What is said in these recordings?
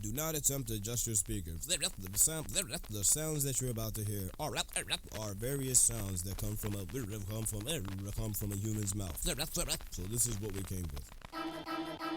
Do not attempt to adjust your speakers. The sounds that you're about to hear are various sounds that come from a human's mouth. So this is what we came with.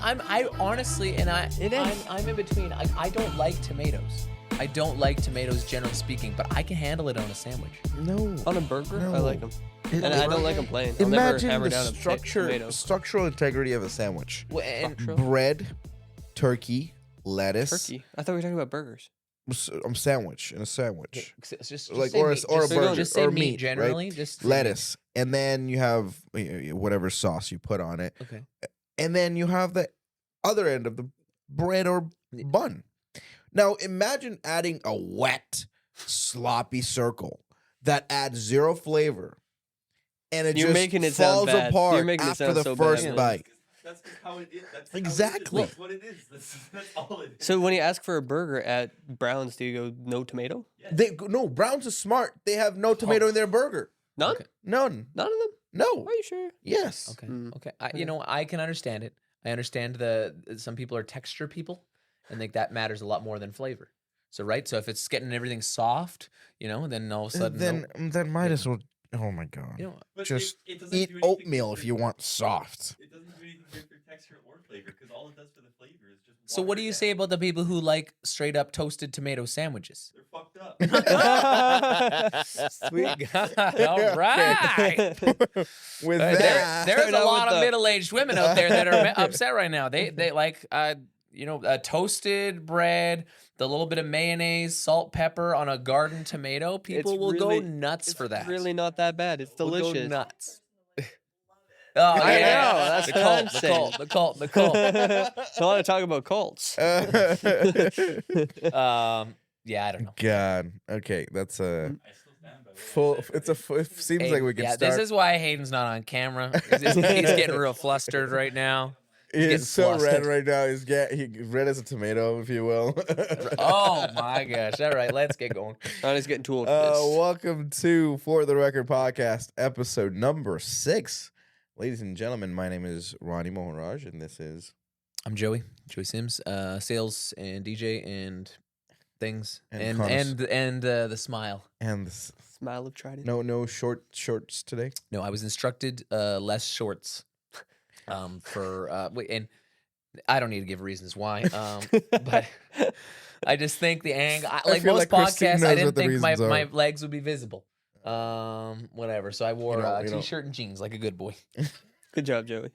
I honestly, and I'm in between. I don't like tomatoes. I don't like tomatoes, generally speaking, but I can handle it on a sandwich. No. On a burger, No. I like them. And I don't like them plain. I'll Imagine never hammer the down a tomato. structural integrity of a sandwich. Well, and Structural? Bread, turkey, lettuce. Turkey. I thought we were talking about burgers. Sandwich in a sandwich. just Like, say or a- meat. or a Just- burger, Just say or meat, meat, generally. right? Just say Lettuce, and then you have whatever sauce you put on it, meat. Okay. and then you have the other end of the bread or bun. Now imagine adding a wet, sloppy circle that adds zero flavor, and it You're just making it sound falls bad. apart You're making it after sound the so first bad. bite. That's how it is. That's Exactly. That's what it is. That's all it is. So when you ask for a burger at Brown's, do you go no tomato? No, Browns is smart. They have no tomato in their burger. None? Okay. None. None of them? No. Are you sure? Yes. Okay. Mm. Okay. I can understand it. I understand some people are texture people and think that matters a lot more than flavor. So right. So if it's getting everything soft, then all of a sudden, Then might as well. Oh my god. But Just it doesn't eat do anything oatmeal good if you for- want soft. It doesn't do anything good for texture or flavor because all it does for the flavor is just. So what do you say about the people who like straight up toasted tomato sandwiches? They're fucked up. Sweet God. All right. With There's that, Start a out lot with of the- middle-aged women out there that are upset right now. They like toasted bread, the little bit of mayonnaise, salt, pepper on a garden tomato. People It's will really- go nuts It's for that. really not that bad. It's Will delicious. go nuts. Oh, I yeah. know, that's the what cult, I'm the saying. cult, the cult. So I want to talk about cults. Yeah, I don't know. God. Okay, that's a I still stand by what I full. said, It's a. right? It seems Hey, like we can yeah, start. this is why Hayden's not on camera. He's getting real flustered right now. getting He's so red flustered. right now. He red as a tomato, if you will. Oh my gosh! All right, let's get going. Ronnie's getting too old for this. Welcome to For the Record podcast, episode number 6. Ladies and gentlemen, my name is Rhoni Mohanraj, and this is I'm Joey Sims, sales and DJ and things, And and the smile. and this, Smile of Trident. no shorts today. No, I was instructed less shorts. And I don't need to give reasons why. But I just think the angle, like feel most like Christine podcasts, knows I didn't what the think reasons are. my legs would be visible. Whatever. So I wore You know- a you know- t-shirt and jeans like a good boy. Good job, Joey.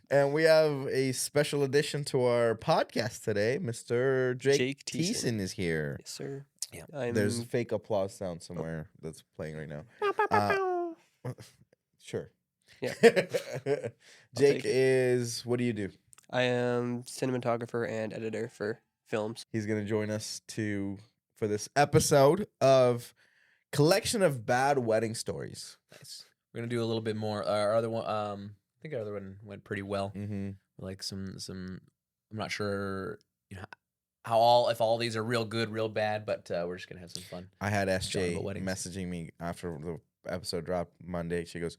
And we have a special addition to our podcast today. Mr. Jake Jake Thiessen. Thiessen is here. Yes, sir. Yeah. There's a fake applause sound somewhere that's playing right now. Sure. Yeah. Jake take it. is, what do you do? I am cinematographer and editor for films. He's going to join us for this episode of Collection of Bad Wedding Stories. Nice. We're gonna do a little bit more. Our other one, I think our other one went pretty well. Mm-hmm. Like some. I'm not sure, if all these are real good, real bad, but we're just gonna have some fun. I had SJ about weddings. messaging me after the episode dropped Monday. She goes,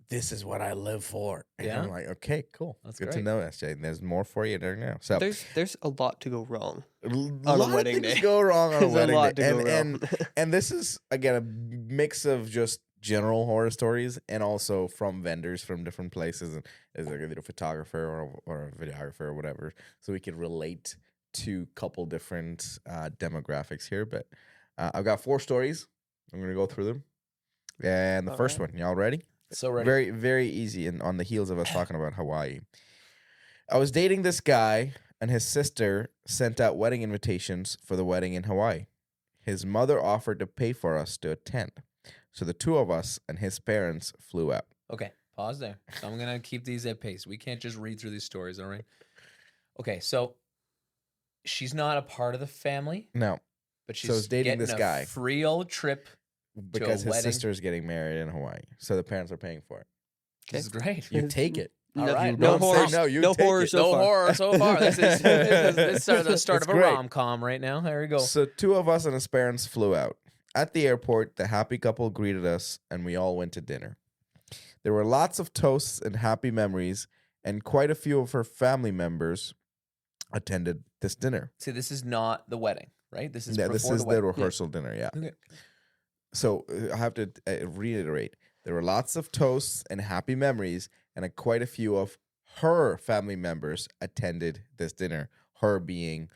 "This is what I live for." And Yeah? I'm like, okay, cool. That's good to great. know, SJ. And there's more for you there now. So There's a lot to go wrong. a a lot wedding of things day. go wrong on a There's a wedding lot day. to go and wrong. and this is again a mix of just general horror stories and also from vendors from different places, and as like either a photographer or a videographer or whatever, so we can relate to a couple different demographics here. But I've got 4 stories. I'm gonna go through them, and the All first right. one, y'all ready? So ready. Very, very easy. And on the heels of us talking about Hawaii, I was dating this guy, and his sister sent out wedding invitations for the wedding in Hawaii. His mother offered to pay for us to attend. So the 2 of us and his parents flew out. Okay, pause there. So I'm gonna keep these at pace. We can't just read through these stories, all right? Okay, so she's not a part of the family, No, but So she's is dating getting this a guy. free old trip. because his wedding? sister is getting married in Hawaii. So the parents are paying for it. This is great. You take it. No, All right. no Don't say horror. no, you no take horror it. so No far. horror so far. This is the start It's of a great. rom-com right now. There we go. So 2 of us and his parents flew out. At the airport, the happy couple greeted us, and we all went to dinner. There were lots of toasts and happy memories, and quite a few of her family members attended this dinner. See, this is not the wedding, right? This is Yeah, before this is the the wedding. rehearsal dinner, yeah. Okay. So I have to reiterate. There were lots of toasts and happy memories, and quite a few of her family members attended this dinner, her being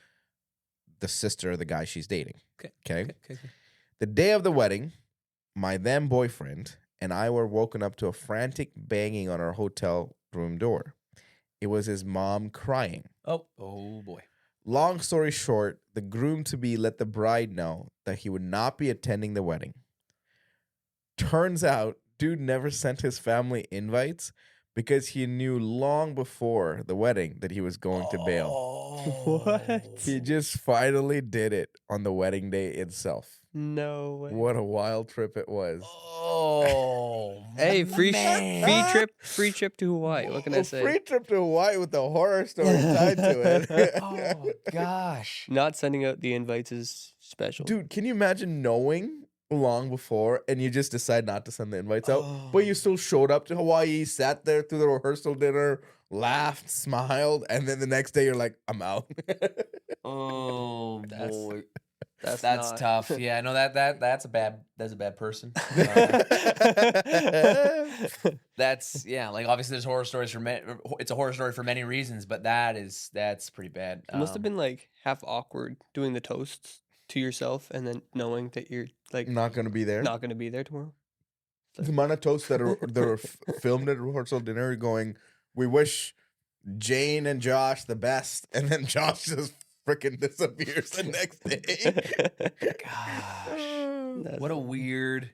the sister of the guy she's dating. Okay? Okay. The day of the wedding, my then boyfriend and I were woken up to a frantic banging on our hotel room door. It was his mom crying. Oh boy. Long story short, the groom-to-be let the bride know that he would not be attending the wedding. Turns out, dude never sent his family invites because he knew long before the wedding that he was going to bail. What? He just finally did it on the wedding day itself. No way. What a wild trip it was. Oh. Hey, free man. free trip to Hawaii. What can I A say? free trip to Hawaii with a horror story tied to it. Oh gosh. Not sending out the invites is special. Dude, can you imagine knowing long before and you just decide not to send the invites out, but you still showed up to Hawaii, sat there through the rehearsal dinner, laughed, smiled, and then the next day you're like, I'm out. Oh That's- boy. that's That's not- tough. Yeah, I know that's a bad person. That's like obviously there's horror stories for it's a horror story for many reasons, but that's pretty bad. It must have been like half awkward doing the toasts to yourself and then knowing that you're like Not gonna be there. not going to be there tomorrow. The amount of toasts that are filmed at rehearsal dinner going, we wish Jane and Josh the best, and then Josh just freaking disappears the next day. Gosh. What a weird.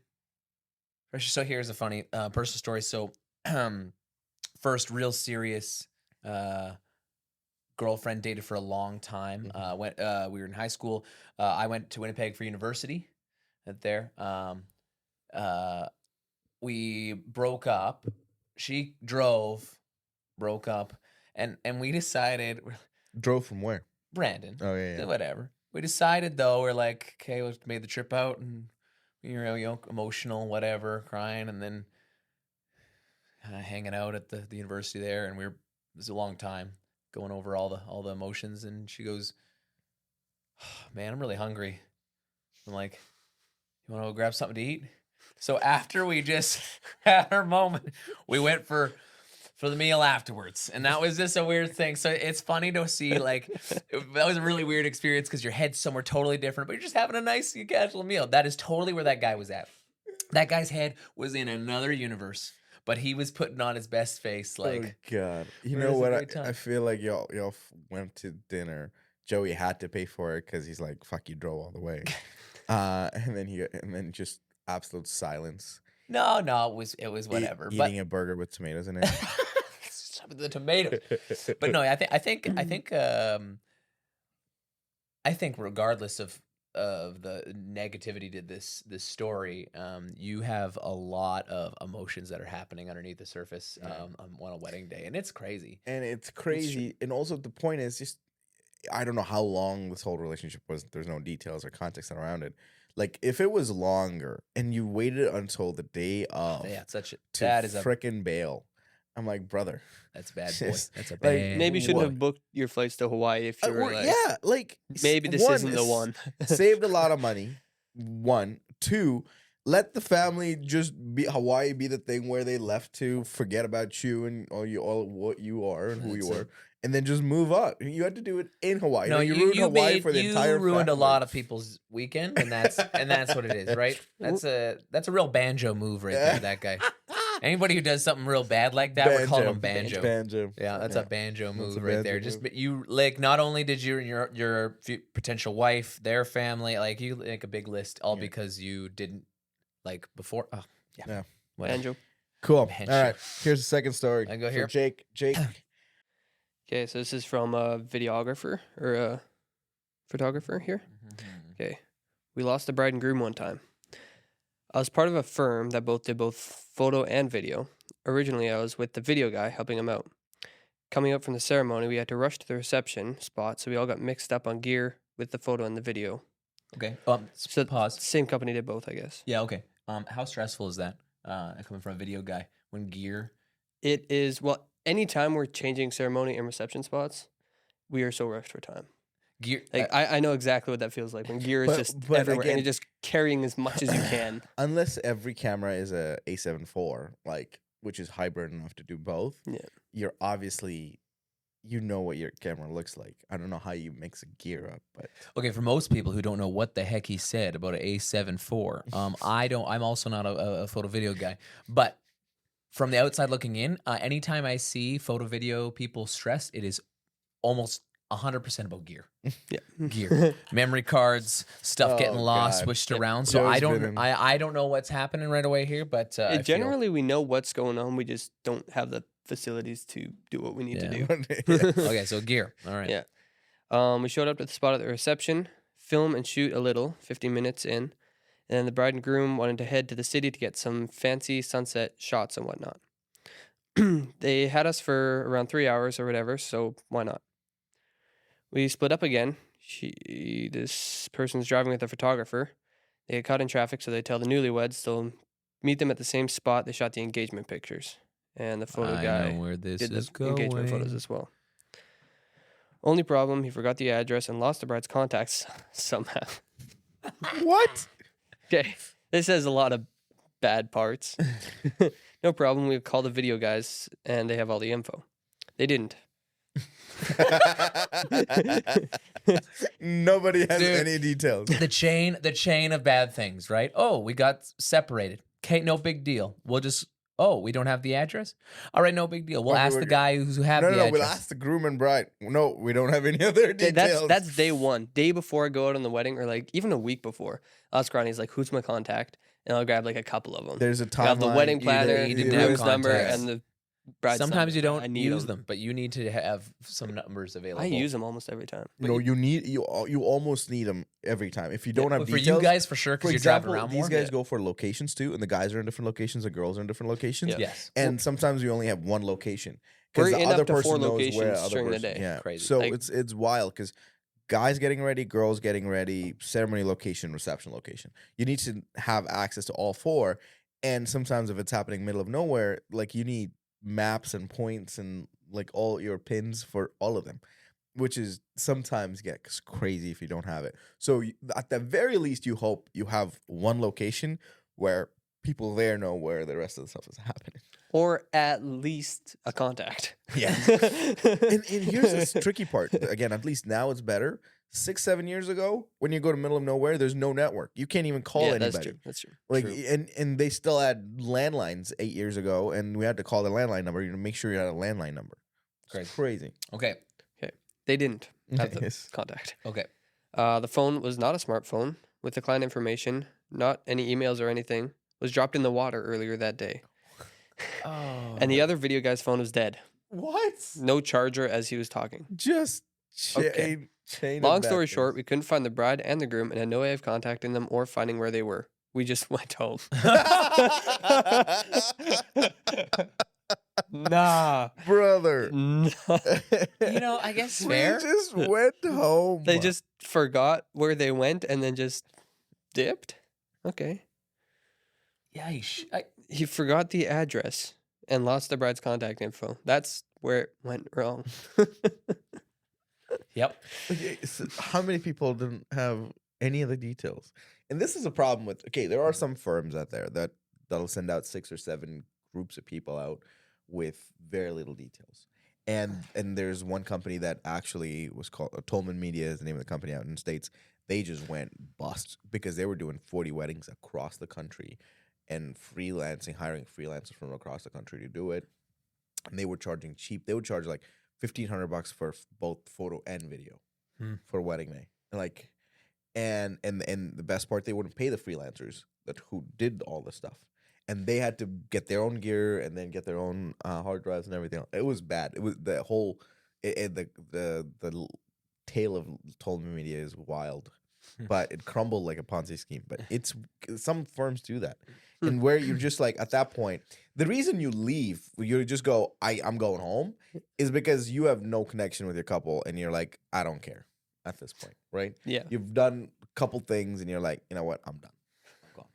So here's a funny personal story. So, first real serious girlfriend, dated for a long time. We were in high school. I went to Winnipeg for university. There, we broke up. She drove, broke up, and we decided Drove from where? Brandon. Oh yeah. Whatever. We decided though, we're like, okay, we made the trip out and we were emotional, whatever, crying, and then hanging out at the university there, and it was a long time going over all the emotions, and she goes, oh, man, I'm really hungry. I'm like, you want to go grab something to eat? So after we just had our moment, we went for the meal afterwards, and that was just a weird thing. So it's funny to see, like, that was a really weird experience because your head's somewhere totally different, but you're just having a nice casual meal. That is totally where that guy was at. That guy's head was in another universe, but he was putting on his best face, like, oh god. You we're know having a what? great time. I feel like y'all went to dinner. Joey had to pay for it because he's like, "Fuck, you drove all the way," and then just absolute silence. no, it was whatever. But Eating a burger with tomatoes in it. some of the tomato. But no, I think regardless of the negativity to this story, you have a lot of emotions that are happening underneath the surface on a wedding day, and it's crazy. And it's crazy. And also the point is just, I don't know how long this whole relationship was. There's no details or context around it. Like, if it was longer and you waited until the day of Yeah, to frickin' bail, I'm like, brother. That's bad, boy. Just, That's a like, bad. Maybe you shouldn't What? have booked your flights to Hawaii if you were or- like, yeah, like maybe this isn't the one. Saved a lot of money. 1, 2. Let the family just be Hawaii be the thing where they left to forget about you and all what you are and who That's you it. are, and then just move on. You had to do it in Hawaii. No, you ruined Hawaii for the entire. You ruined a family. lot of people's weekend, and that's what it is, right? That's a real banjo move right there. That guy. Anybody who does something real bad like that, we're calling them banjo. Banjo. Yeah, that's a banjo move a right banjo there. Just move. you like not only did you and your potential wife, their family, like you make a big list, all because you didn't like before. Oh, Yeah. Whatever. Banjo. Cool. Banjo. All right. Here's the second story. I go for here. Jake. Okay, so this is from a videographer or a photographer here. Okay. We lost the bride and groom one time. I was part of a firm that both did both photo and video. originally I was with the video guy helping him out. Coming up from the ceremony, we had to rush to the reception spot, so we all got mixed up on gear with the photo and the video. Okay. So Pause. Same company did both, I guess. Yeah. Okay. How stressful is that? Coming from a video guy when gear. It is, well, anytime we're changing ceremony and reception spots, we are so rushed for time. Gear. Like I know exactly what that feels like when gear is But- just but everywhere again- and you're just carrying as much as you can. Unless every camera is a A7 IV, like which is hybrid enough to do both. Yeah. You're obviously, you know what your camera looks like. I don't know how you mix a gear up, but Okay, for most people who don't know what the heck he said about an A7 IV, I don't. I'm also not a photo video guy, but from the outside looking in, anytime I see photo video people stressed, it is almost 100% about gear. Yeah. Gear, memory cards, stuff getting Oh, lost, God. switched Yep. around. So Joe's I been don't. in- I don't know what's happening right away here, but I feel- Generally, we know what's going on. We just don't have the facilities to do what we need to Yeah. do. Okay, so gear. All right. Yeah. We showed up at the spot at the reception, film and shoot a little, 15 minutes in, and then the bride and groom wanted to head to the city to get some fancy sunset shots and whatnot. They had us for around 3 hours or whatever, so why not? We split up again. This person's driving with a photographer. They get caught in traffic, so they tell the newlyweds they'll meet them at the same spot they shot the engagement pictures. And the photo I guy know where this did is the engagement photos as well. Only problem, he forgot the address and lost the bride's contacts somehow. what? Okay, this has a lot of bad parts. No problem, we call the video guys and they have all the info. They didn't. Nobody has Dude. any details. The chain of bad things, right? Oh, we got separated. Okay, no big deal. We'll just. Oh, we don't have the address. All right, no big deal. We'll Okay, ask the we're- guy who have No, the no, address. we'll ask the groom and bride. No, we don't have any other Okay, details. that's day one. Day before I go out on the wedding, or like even a week before. I'll ask Ronnie's like, who's my contact? And I'll grab like a couple of them. There's a I timeline. have the wedding planner, you the didn't have groom's number, contacts. and the bride's Sometimes number. you don't I need use them, but you need to have some numbers available. I use them almost every time. No, you need you almost need them every time. If you don't have But for details, you guys, for sure, for because you're driving example, around these more. guys go for locations too, and the guys are in different locations, the girls are in different locations. Yeah. Yes. And sometimes we only have one location We're the in other up to 4 person knows where locations other during the person- day. Yeah, Crazy. So Like- it's wild because guys getting ready, girls getting ready, ceremony location, reception location. You need to have access to all 4, and sometimes if it's happening middle of nowhere, like you need maps and points and like all your pins for all of them, which is sometimes gets crazy if you don't have it. So at the very least, you hope you have one location where people there know where the rest of the stuff is happening. Or at least a contact. Yeah. And here's this tricky part. Again, at least now it's better. 6-7 years ago, when you go to middle of nowhere, there's no network. You can't even call yeah, anybody. that's true. That's true. Like True. and they still had landlines 8 years ago, and we had to call the landline number. You know, make sure you had a landline number. It's crazy. Okay. They didn't have the Yes. contact. Okay. The phone was not a smartphone with the client information, not any emails or anything. Was dropped in the water earlier that day. Oh. And the other video guy's phone was dead. What? No charger as he was talking. Just chain. Okay. Chain. of Long bad story things. short, we couldn't find the bride and the groom and had no way of contacting them or finding where they were. We just went home. Nah. Brother. Nah. You know, I guess We fair. just went home. They just forgot where they went and then just dipped. Okay. Yeesh. He forgot the address and lost the bride's contact info. That's where it went wrong. Yep. Okay, so how many people didn't have any of the details? And this is a problem with. Okay, there are some firms out there that'll send out 6 or 7 groups of people out with very little details. And there's one company that actually was called Tolman Media is the name of the company out in the States. They just went bust because they were doing 40 weddings across the country and hiring freelancers from across the country to do it. And they were charging cheap. They would charge like $1,500 for both photo and video for wedding day. And the best part, they wouldn't pay the freelancers who did all the stuff. And they had to get their own gear and then get their own hard drives and everything else. It was bad. It was the whole the tale of Tolman Media is wild, but it crumbled like a Ponzi scheme. But some firms do that, and where you're just like at that point, the reason you leave, you just go, I'm going home, is because you have no connection with your couple, and you're like, I don't care at this point, right? Yeah. You've done a couple things, and you're like, you know what, I'm done. I'm gone.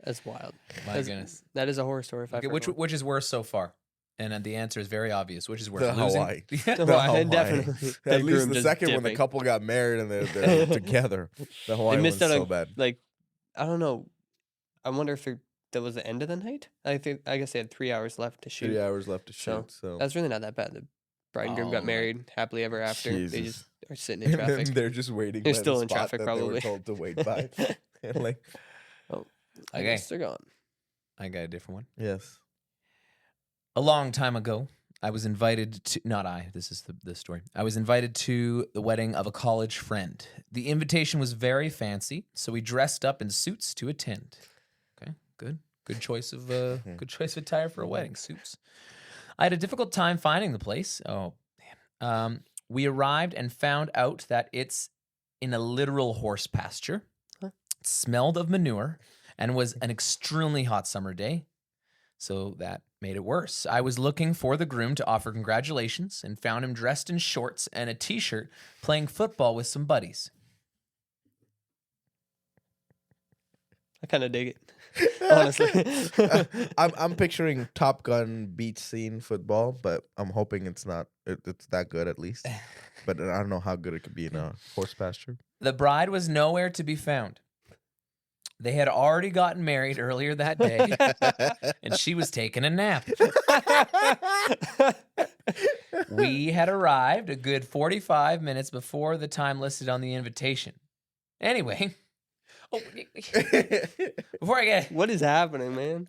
That's wild. My goodness. That is a horror story. If I Okay, which is worse so far? And the answer is very obvious. Which is worse? The Losing? Hawaii. Yeah. The Hawaii, Hawaii. definitely. At The least groom the just second when the dipping. couple got married and they're together. The Hawaii They one's missed out so on bad. like I don't know. I wonder if that was the end of the night. I guess they had 3 hours left to shoot. 3 hours left to So, shoot. So That's really not that bad. The bride and groom Oh, got my- married happily ever after. They Jesus. just are sitting in and then traffic. they're just waiting. They're by still the in spot traffic, that They probably. were told to wait by. And like, I Okay. guess they're gone. I got a different one. yes. A long time ago, I was invited to, not I, this is the story. I was invited to the wedding of a college friend. The invitation was very fancy, so we dressed up in suits to attend. Okay, good. Good choice of attire for a wedding, suits. I had a difficult time finding the place. Oh, man. We arrived and found out that it's in a literal horse pasture. Huh. It smelled of manure and was an extremely hot summer day. So that made it worse. I was looking for the groom to offer congratulations and found him dressed in shorts and a t-shirt playing football with some buddies. I kind of dig it. Honestly. I'm picturing Top Gun beach scene football, but I'm hoping it's not. It's that good at least. But I don't know how good it could be in a horse pasture. The bride was nowhere to be found. They had already gotten married earlier that day, and she was taking a nap. We had arrived a good 45 minutes before the time listed on the invitation. Anyway, before I get... What is happening, man?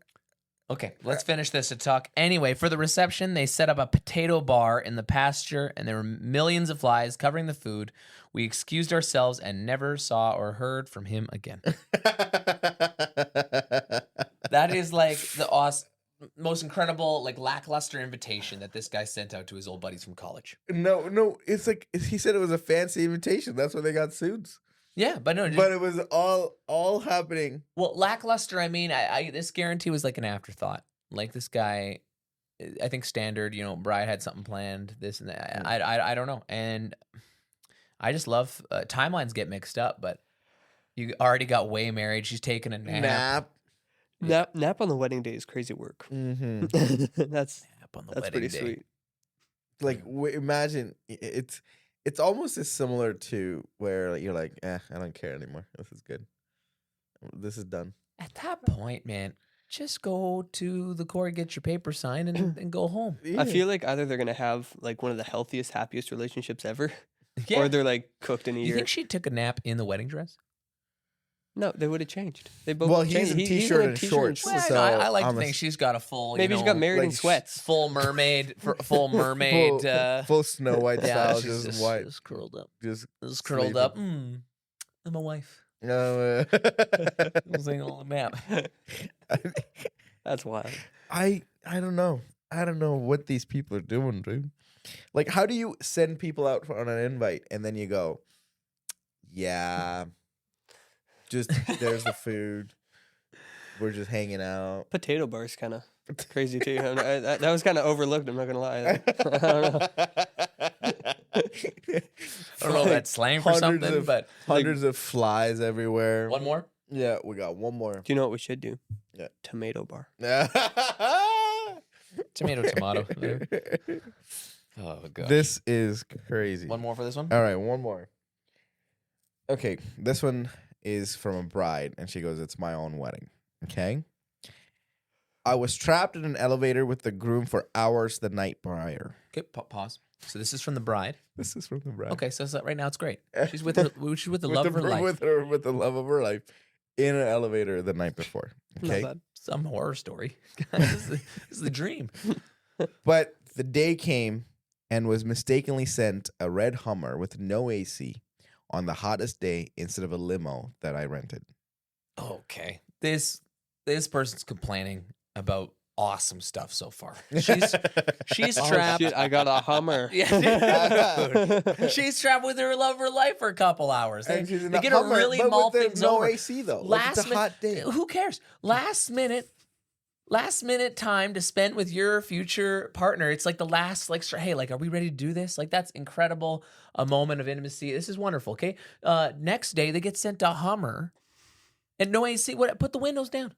Okay, let's finish this to talk. Anyway, for the reception, they set up a potato bar in the pasture, and there were millions of flies covering the food. We excused ourselves and never saw or heard from him again. That is like the most incredible, like lackluster invitation that this guy sent out to his old buddies from college. No, it's like he said it was a fancy invitation. That's why they got suits. Yeah, but no, But it was all happening. well, lackluster. I mean, I this guarantee was like an afterthought. Like this guy, I think standard. Bride had something planned. This and that. I don't know. And I just love timelines get mixed up. But you already got way married. She's taking a nap. Nap on the wedding day is crazy work. Mm-hmm. Nap That's on the that's wedding pretty day. sweet. Like imagine it's almost as similar to where like, you're like, I don't care anymore. This is good. This is done. At that point, man, just go to the court, get your paper signed, and go home. I feel like either they're gonna have like one of the healthiest, happiest relationships ever, Yeah. or they're like cooked in a You year. think she took a nap in the wedding dress? No, they would have changed. They both. Well, changed. he's in He's t-shirt in a and t-shirt shorts. Well, So I like to I'm think she's got a full. Maybe she got married in like, sweats. Full mermaid, full mermaid. full Snow White Yeah, style, she's just white, just curled up. just Just curled sleeping. up. I'm a wife. No, I'm saying on a map. That's wild. I don't know. I don't know what these people are doing, dude. Like, how do you send people out on an invite and then you go, yeah, just there's the food. We're just hanging out. Potato bar's kind of crazy too. That was kind of overlooked. I'm not gonna lie. I don't know. I don't know if that's slang for Hundreds something, of- but Hundreds of flies everywhere. one more. Yeah, we got one more. Do you know what we should do? Yeah. Tomato bar. Tomato. whatever. Oh god. This is crazy. One more for this one. All right, one more. Okay, this one is from a bride, and she goes, "It's my own wedding." Okay. I was trapped in an elevator with the groom for hours the night prior. Okay, pause. So this is from the bride. This is from the bride. Okay, so right now it's great. She's with her. She's with the love of her life. With the love of her life, in an elevator the night before. Not Okay, bad. Some horror story. This is the dream. but the day came and was mistakenly sent a red Hummer with no AC on the hottest day instead of a limo that I rented. Okay. This person's complaining about awesome stuff so far. She's Oh trapped. shit! I got a Hummer. Yeah, dude. She's trapped with her love of her life for a couple hours. They, And she's in they a get Hummer, to really but mull with things no over. AC though. Like, it's a hot day. Who cares? Last minute time to spend with your future partner. It's like the last, like, hey, like, are we ready to do this? Like, that's incredible. A moment of intimacy. This is wonderful. Okay. Next day they get sent a Hummer and no AC. What? Put the windows down.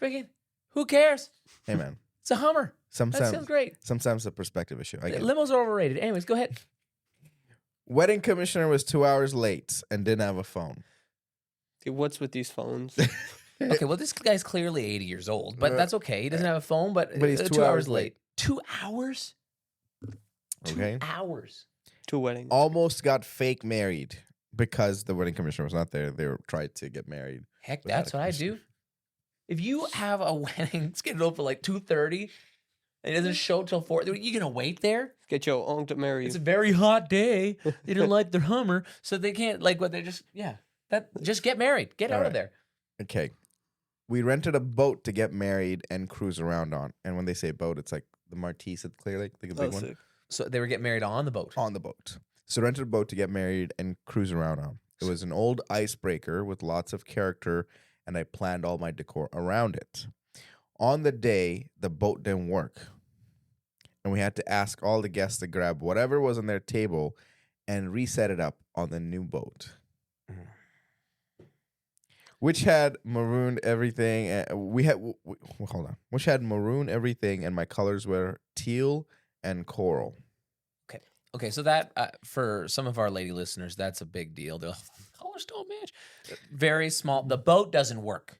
Friggin', who cares? Hey man, It's a Hummer. That sometimes sounds great. sometimes a perspective issue. I get it. Limos are overrated. Anyways, go ahead. Wedding commissioner was 2 hours late and didn't have a phone. Dude, what's with these phones? Okay, well, this guy's clearly 80 years old, but that's okay. He doesn't have a phone, but he's 2 2 hours hours late. 2 hours? Okay. 2 hours. Two weddings. Almost got fake married because the wedding commissioner was not there. They were tried to get married. Heck, Without that's a what I do. If you have a wedding scheduled for like 2:30 and it doesn't show till 4, you gonna wait there? Get your own to marry It's you. a very hot day. They didn't like their Hummer, so they can't like what they just just get married. Get All out of right. there. Okay. We rented a boat to get married and cruise around on. And when they say boat, it's like the Marquise at Clear Lake, like a big one. Sick. So they were getting married on the boat. On the boat. So rented a boat to get married and cruise around on. It was an old icebreaker with lots of character, and I planned all my decor around it. On the day, the boat didn't work. And we had to ask all the guests to grab whatever was on their table and reset it up on the new boat. Which had marooned everything. Hold on. Which had maroon everything, and my colors were teal and coral. Okay, so that for some of our lady listeners, that's a big deal. The colors don't match. Very small. The boat doesn't work.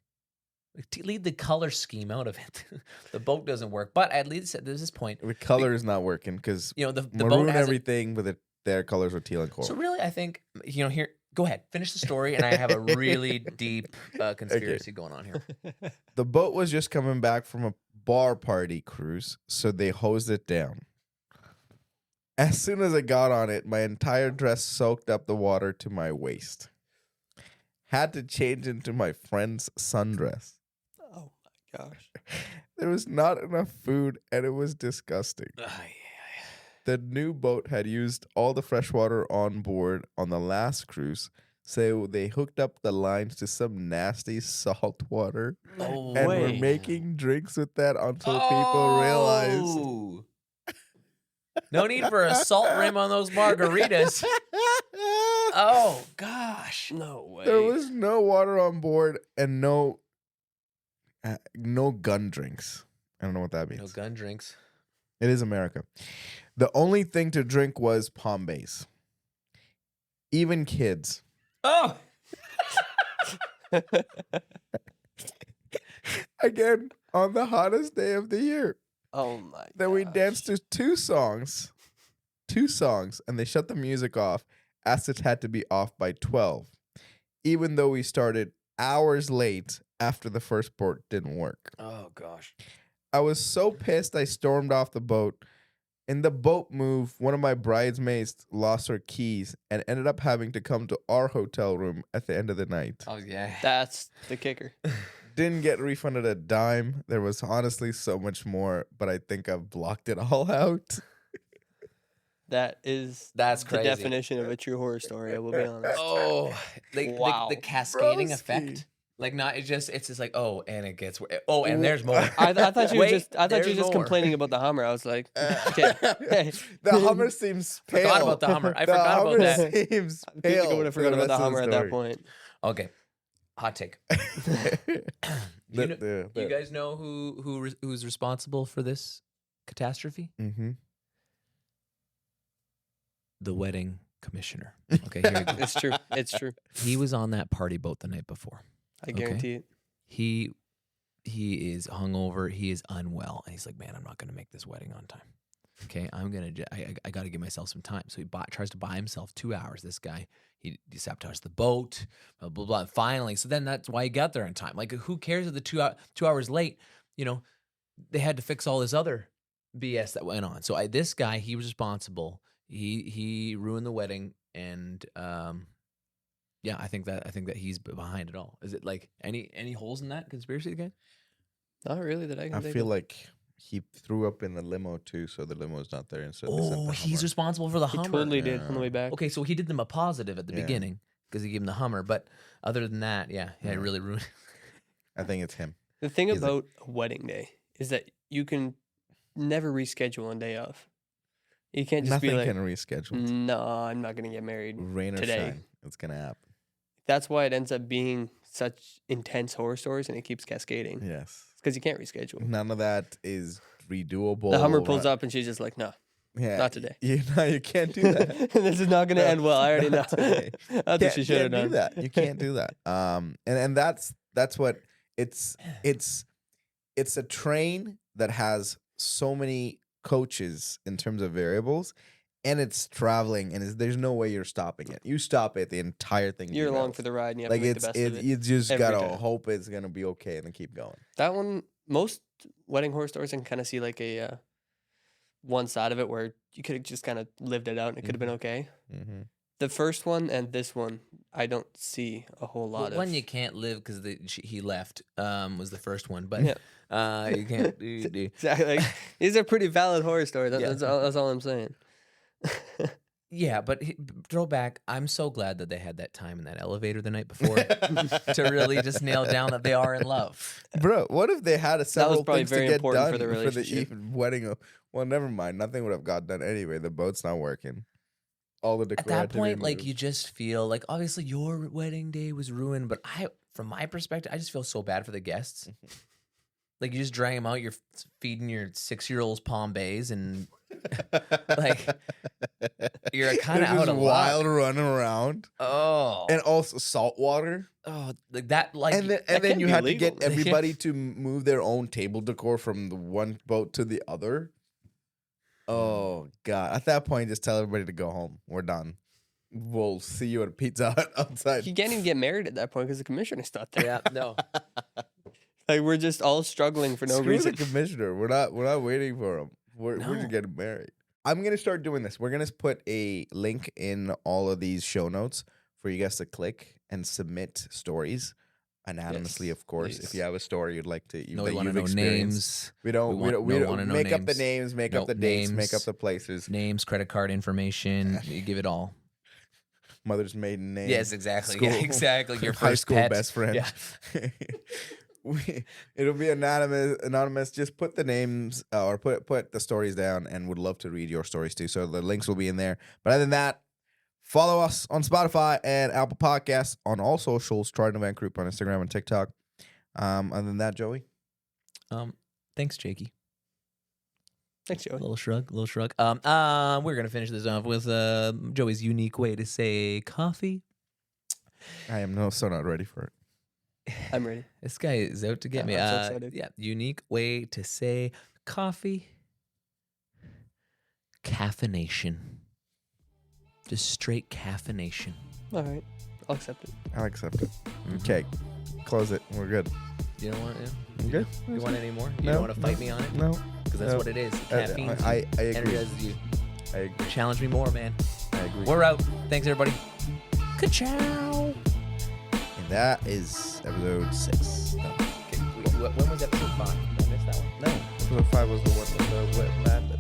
Leave the color scheme out of it. The boat doesn't work. But at least at this point, The color is not working because the maroon boat has everything with their colors were teal and coral. So really, I think here. Go ahead, finish the story, and I have a really deep conspiracy going on here. The boat was just coming back from a bar party cruise, so they hosed it down. As soon as I got on it, my entire dress soaked up the water to my waist. Had to change into my friend's sundress. Oh my gosh. There was not enough food, and it was disgusting. The new boat had used all the fresh water on board on the last cruise, so they hooked up the lines to some nasty salt water No and way. were making drinks with that until people realized. Oh. No need for a salt rim on those margaritas. Oh gosh. No way. There was no water on board and no gun drinks. I don't know what that means. No gun drinks. It is America. The only thing to drink was Pombays. Even kids. Oh. Again, on the hottest day of the year. Oh my. Then we gosh. danced to two songs, and they shut the music off as it had to be off by 12, even though we started hours late after the first port didn't work. Oh gosh. I was so pissed I stormed off the boat. In the boat move, one of my bridesmaids lost her keys and ended up having to come to our hotel room at the end of the night. Oh yeah. That's the kicker. Didn't get refunded a dime. There was honestly so much more, but I think I've blocked it all out. That's That's the crazy. definition of a true horror story. I will be honest. Oh, Wow. the cascading Broski. effect. Like not it's just like and it gets oh and there's more. I thought you were Wait, just there's more. complaining about the Hummer. I was like, okay. The Hummer seems pale. Forgot about the Hummer. I The forgot about Hummer that. seems People pale would have for forgotten about the rest of Hummer at that story. point. Okay. Hot take. You guys know who's responsible for this catastrophe? Mm-hmm. The wedding commissioner. Okay, here we go. It's true. It's true. He was on that party boat the night before. I guarantee it. He is hungover. He is unwell, and he's like, "Man, I'm not going to make this wedding on time. Okay, I got to give myself some time." So he tries to buy himself 2 hours. This guy, he sabotaged the boat, blah blah blah. Finally, so then that's why he got there in time. Like, who cares if the 2 hours late? You know, they had to fix all this other BS that went on. So this guy, he was responsible. He ruined the wedding, and yeah, I think that he's behind it all. Is it like any holes in that conspiracy again? Not really that I can I think feel of. like he threw up in the limo too, so the limo's not there. Instead, they sent Oh, the he's Hummer. responsible for the He Hummer. totally did on the way Yeah. back. Okay, so he did them a positive at the Yeah. beginning because he gave him the Hummer. But other than that, yeah, Yeah. it really ruined. I think it's him. The thing He's like- about a wedding day is that you can never reschedule a day off. You can't just Nothing be like, can reschedule. no, I'm not going to get married. Rain or today. shine, it's gonna happen. That's why it ends up being such intense horror stories and it keeps cascading. Yes. Because you can't reschedule. None of that is redoable. The Hummer pulls up and she's just like, no, Yeah, not today. You can't do that. This is not going to No, end well. I already know. not today. That's what she should have can't done. do that. You can't do that. And that's what it's a train that has so many coaches in terms of variables, and it's traveling, and there's no way you're stopping it. You stop it, the entire thing. You're along derails. for the ride and you have Like to make the best of it. you just every gotta time. hope it's gonna be okay and then keep going. That one, most wedding horror stories, I can kind of see like a one side of it where you could have just kind of lived it out and it could have been okay. Mm-hmm. The first one and this one, I don't see a whole lot of. One you can't live because he left was the first one, but Yeah. you can't. do. Exactly. Like, these are pretty valid horror stories. Yeah. That's all I'm saying. Yeah, but throwback. I'm so glad that they had that time in that elevator the night before to really just nail down that they are in love. Bro, what if they had several probably things very to get important done for the relationship. even wedding? Well, never mind. Nothing would have got done anyway. The boat's not working. All the At that point, like you just feel like obviously your wedding day was ruined, but from my perspective, I just feel so bad for the guests. Like you just drag them out, you're feeding your 6-year-olds Palm Bays, and like you're kind of out of wild luck. running around, Oh, and also salt water, like that. Like and then can you be had to illegal. get everybody to move their own table decor from the one boat to the other. Oh God! At that point, just tell everybody to go home. We're done. We'll see you at a Pizza Hut outside. You can't even get married at that point because the commissioner's not there. yeah, no. Like we're just all struggling for no Screw reason. the commissioner. We're not waiting for him. We're No. just getting married. I'm gonna start doing this. We're gonna put a link in all of these show notes for you guys to click and submit stories anonymously, Yes, of course. please. If you have a story you'd like to, No, that we want to you've know experienced. names, We don't wanna know make up the names. names, make No, up the dates, make names. up the places. names, credit card information. You give it all. Mother's maiden name. Yes, exactly. School- Yeah, exactly. Your high first school pet. best friend. Yeah. It'll be anonymous. Just put the names or put the stories down, and would love to read your stories too. So the links will be in there. But other than that, follow us on Spotify and Apple Podcasts, on all socials. Trident Event Group on Instagram and TikTok. Other than that, Joey, Thanks, Jakey. Thanks, Joey. Little shrug. We're gonna finish this off with Joey's unique way to say coffee. I am so not ready for it. I'm ready. This guy is out to get me. I'm so excited. Yeah, unique way to say coffee. Caffeination. Just straight caffeination. All right. I'll accept it. I'll accept it. Mm-hmm. Okay, close it. We're good. You don't want it? I'm good. You want any more? You No, don't want to fight no, me on it? No, Because that's no. what it is. Caffeine. I agree. energizes you. I agree. Challenge me more, man. I agree. We're out. Thanks, everybody. Ka-chow. And that is episode 6. Okay, when was episode 5? Did I miss that one? No, episode 5 was the one with the wet lad.